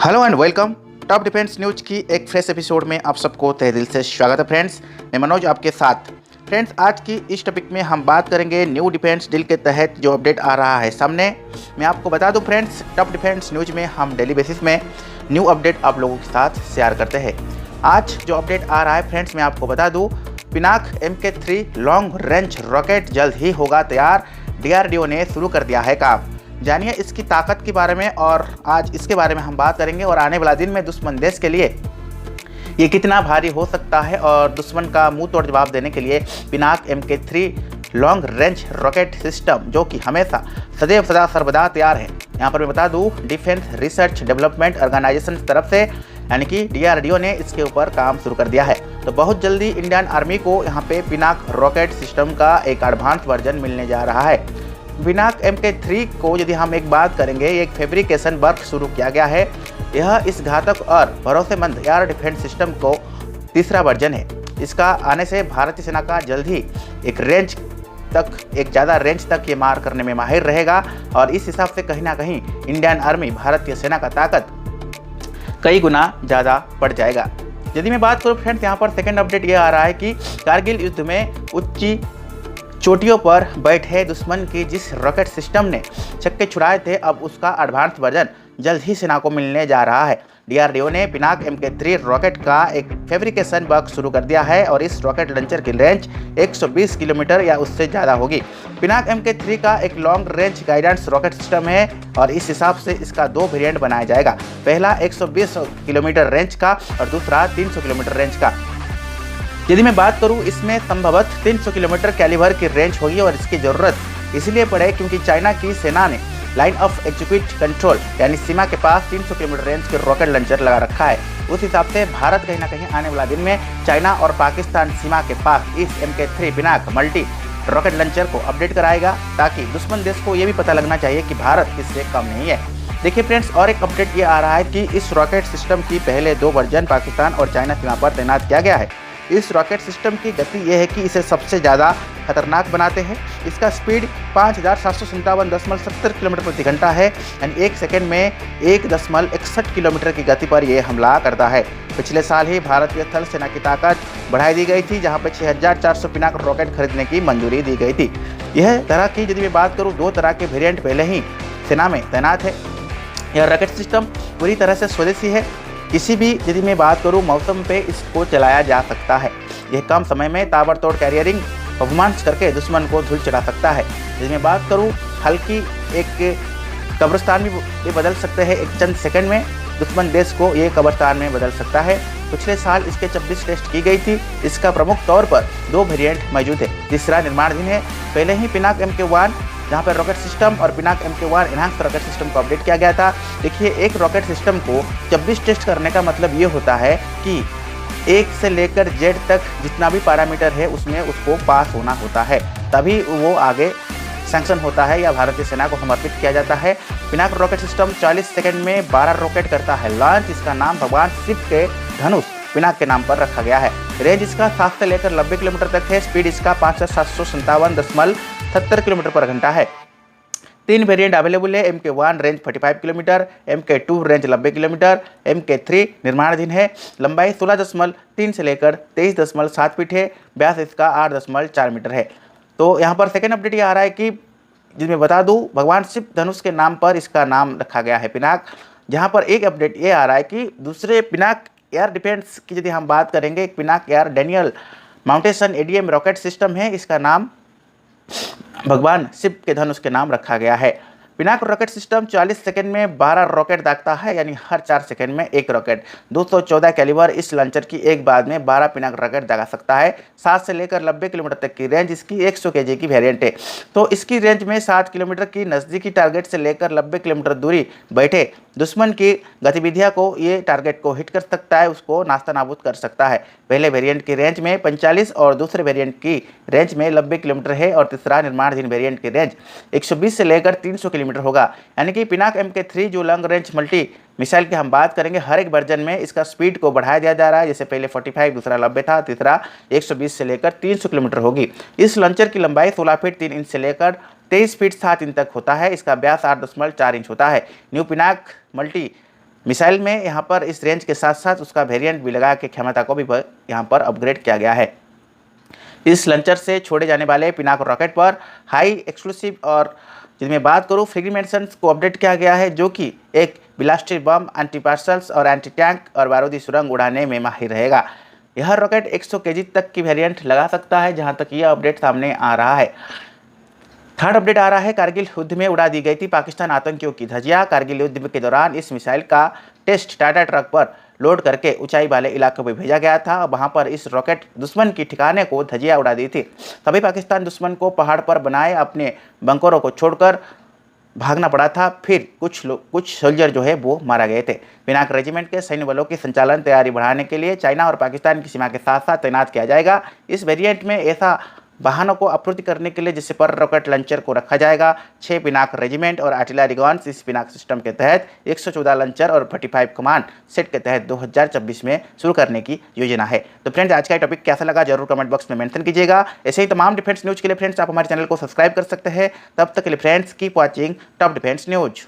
Hello and welcome. Top defence news की एक fresh episode में आप सबको तहे दिल से स्वागत है फ्रेंड्स। मैं मनोज आपके साथ। फ्रेंड्स, आज की इस टॉपिक में हम बात करेंगे न्यू डिफेंस डील के तहत जो अपडेट आ रहा है सामने। मैं आपको बता दूं फ्रेंड्स, टॉप डिफेंस न्यूज में हम डेली बेसिस में न्यू अपडेट आप लोगों के साथ शेयर करते हैं। आज जो अपडेट आ रहा है फ्रेंड्स, मैं आपको बता दूँ, Pinaka MK3 long range rocket जल्द ही होगा तैयार। DRDO ने शुरू कर दिया है काम। जानिए इसकी ताकत के बारे में, और आज इसके बारे में हम बात करेंगे और आने वाला दिन में दुश्मन देश के लिए ये कितना भारी हो सकता है और दुश्मन का मुंह तोड़ जवाब देने के लिए Pinaka MK3 long range rocket system, जो कि हमेशा सदैव सदा सर्वदा तैयार है। यहाँ पर मैं बता दूँ, डिफेंस रिसर्च डेवलपमेंट ऑर्गेनाइजेशन की तरफ से यानी कि DRDO ने इसके ऊपर काम शुरू कर दिया है। तो बहुत जल्दी इंडियन आर्मी को यहाँ पे पिनाक रॉकेट सिस्टम का एक एडवांस वर्जन मिलने जा रहा है। पिनाक MK3 को यदि हम एक बात करेंगे, एक फैब्रिकेशन वर्क शुरू किया गया है। यह इस घातक और भरोसेमंद एयर डिफेंस सिस्टम को तीसरा वर्जन है। इसका आने से भारतीय सेना का जल्द ही एक ज़्यादा रेंज तक ये मार करने में माहिर रहेगा, और इस हिसाब से कहीं ना कहीं इंडियन आर्मी भारतीय सेना का ताकत कई गुना ज़्यादा बढ़ जाएगा। यदि मैं बात करूँ फ्रेंड्स, यहाँ पर सेकेंड अपडेट ये आ रहा है कि कारगिल युद्ध में ऊंची चोटियों पर बैठे दुश्मन की जिस रॉकेट सिस्टम ने छक्के छुड़ाए थे, अब उसका एडवांस वर्जन जल्द ही सेना को मिलने जा रहा है। DRDO ने पिनाक MK3 रॉकेट का एक फैब्रिकेशन वर्क शुरू कर दिया है, और इस रॉकेट लॉन्चर की रेंज 120 किलोमीटर या उससे ज़्यादा होगी। पिनाक MK3 का एक long range guidance rocket system है, और इस हिसाब से इसका दो वेरिएंट बनाया जाएगा। पहला 120 किलोमीटर रेंज का और दूसरा 300 किलोमीटर रेंज का। यदि मैं बात करूं, इसमें संभवतः 300 किलोमीटर कैलिबर की रेंज होगी, और इसकी ज़रूरत इसलिए पड़े क्योंकि चाइना की सेना ने लाइन ऑफ एग्जीक्यूट कंट्रोल यानी सीमा के पास 300 किलोमीटर रेंज के रॉकेट लॉन्चर लगा रखा है। उस हिसाब से भारत कहीं ना कहीं आने वाला दिन में चाइना और पाकिस्तान सीमा के पास इस MK3 Pinaka multi rocket launcher को अपडेट कराएगा, ताकि दुश्मन देश को ये भी पता लगना चाहिए कि भारत इससे कम नहीं है। देखिए फ्रेंड्स, और एक अपडेट ये आ रहा है कि इस रॉकेट सिस्टम की पहले दो वर्जन पाकिस्तान और चाइना सीमा पर तैनात किया गया है। इस रॉकेट सिस्टम की गति यह है कि इसे सबसे ज़्यादा खतरनाक बनाते हैं। इसका स्पीड 5757.70 किलोमीटर प्रति घंटा है, यानी एक सेकंड में 1.61 किलोमीटर की गति पर यह हमला करता है। पिछले साल ही भारतीय थल सेना की ताकत बढ़ाई दी गई थी, जहां पर 6400 पिनाक रॉकेट खरीदने की मंजूरी दी गई थी। यह तरह की यदि मैं बात करूँ, दो तरह के वेरिएंट पहले ही सेना में तैनात है। यह रॉकेट सिस्टम पूरी तरह से स्वदेशी है। किसी भी यदि मैं बात करूं मौसम पे इसको चलाया जा सकता है। यह कम समय में ताबड़तोड़ कैरियरिंग परफॉर्मेंस करके दुश्मन को धूल चढ़ा सकता है। यदि मैं बात करूं, हल्की एक कब्रिस्तान भी बदल सकते हैं। एक चंद सेकंड में दुश्मन देश को ये कब्रिस्तान में बदल सकता है। पिछले साल इसके 26 टेस्ट की गई थी। इसका प्रमुख तौर पर दो वेरिएंट मौजूद है। तीसरा निर्माणाधीन है। पहले ही पिनाक MK1 जहाँ पर रॉकेट सिस्टम और Pinaka MK1 enhance rocket system को अपडेट किया गया था। देखिए, एक रॉकेट सिस्टम को 26 टेस्ट करने का मतलब ये होता है कि 1 से लेकर Z तक जितना भी पैरामीटर है उसमें उसको पास होना होता है, तभी वो आगे सैंक्शन होता है या भारतीय सेना को समर्पित किया जाता है। पिनाक रॉकेट सिस्टम 40 सेकंड में 12 रॉकेट करता है लॉन्च। इसका नाम भगवान शिव के धनुष पिनाक के नाम पर रखा गया है। रेंज इसका 7 से लेकर 90 किलोमीटर तक है। स्पीड इसका 5757.70 किलोमीटर पर घंटा है। 3 वेरिएंट अवेलेबल है। MK1 range 45 kilometre, MK2 range 90 kilometre, MK3 निर्माणाधीन है। लंबाई 16.3 से लेकर 23.7 फीट है। व्यास इसका 8.4 मीटर है। तो यहाँ पर सेकेंड अपडेट ये आ रहा है कि जिसमें बता दूँ, भगवान शिव धनुष के नाम पर इसका नाम रखा गया है पिनाक। जहाँ पर एक अपडेट ये आ रहा है कि दूसरे पिनाक एयर डिफेंस की यदि हम बात करेंगे, एक Pinaka area denial munition ADM rocket system है। इसका नाम भगवान शिव के धनुष के नाम रखा गया है। पिनाक रॉकेट सिस्टम 40 सेकंड में 12 रॉकेट दागता है, यानी हर 4 सेकंड में एक रॉकेट। 214 कैलिबर इस लॉन्चर की एक बार में 12 पिनाक रॉकेट दागा सकता है। 7 से लेकर 90 किलोमीटर तक की रेंज इसकी 100 kg की वेरिएंट है। तो इसकी रेंज में 7 किलोमीटर की नज़दीकी टारगेट से लेकर 90 किलोमीटर दूरी बैठे दुश्मन की गतिविधियां को ये टारगेट को हिट कर सकता है, उसको नास्ता नाबूद कर सकता है। पहले वेरिएंट की रेंज में 45 और दूसरे वेरिएंट की रेंज में 90 किलोमीटर है, और तीसरा निर्माणाधीन वेरिएंट की रेंज 120 से लेकर 300 किलोमीटर होगा। यानी कि पिनाक MK3 जो लॉन्ग रेंज मल्टी मिसाइल की हम बात करेंगे, हर एक वर्जन में इसका स्पीड को बढ़ाया दिया जा रहा है। जैसे पहले 45, दूसरा 90 था, तीसरा 120 से लेकर 300 किलोमीटर होगी। इस लॉन्चर की लंबाई 16 फीट 3 इंच से लेकर 23 फीट 7 इंच तक होता है। इसका व्यास 8.4 इंच होता है। न्यू पिनाक मल्टी मिसाइल में यहाँ पर इस रेंज के साथ साथ उसका वेरिएंट भी लगा के क्षमता को भी यहाँ पर अपग्रेड किया गया है। इस लॉन्चर से छोड़े जाने वाले पिनाक रॉकेट पर हाई एक्सक्लूसिव और जिसमें बात करूँ फ्रेगमेंटेशंस को अपडेट किया गया है, जो कि एक ब्लास्टिक बम, एंटी पार्सल्स और एंटी टैंक और बारूदी सुरंग उड़ाने में माहिर रहेगा। यह रॉकेट 100 केजी तक की वेरिएंट लगा सकता है, जहां तक यह अपडेट सामने आ रहा है। थर्ड अपडेट आ रहा है, कारगिल युद्ध में उड़ा दी गई थी पाकिस्तान आतंकियों की धज्जियां। कारगिल युद्ध के दौरान इस मिसाइल का टेस्ट टाटा ट्रक पर लोड करके ऊंचाई वाले इलाकों में भेजा गया था। वहां पर इस रॉकेट दुश्मन की ठिकाने को धज्जियां उड़ा दी थी। तभी पाकिस्तान दुश्मन को पहाड़ पर बनाए अपने बंकरों को छोड़कर भागना पड़ा था। फिर कुछ सोल्जर जो है वो मारा गए थे। पिनाक रेजिमेंट के सैन्य बलों की संचालन तैयारी बढ़ाने के लिए चाइना और पाकिस्तान की सीमा के साथ साथ तैनात किया जाएगा। इस वेरिएंट में ऐसा वाहनों को आपूर्ति करने के लिए जिससे पर रॉकेट लॉन्चर को रखा जाएगा। 6 पिनाक रेजिमेंट और आर्टिलरी गन्स इस पिनाक सिस्टम के तहत 114 लॉन्चर और 45 कमांड सेट के तहत 2026 में शुरू करने की योजना है। तो फ्रेंड्स, आज का टॉपिक कैसा लगा जरूर कमेंट बॉक्स में मेंशन कीजिएगा। ऐसे ही तमाम डिफेंस न्यूज़ के लिए फ्रेंड्स आप हमारे चैनल को सब्सक्राइब कर सकते हैं। तब तक के लिए friends keep watching top defence news.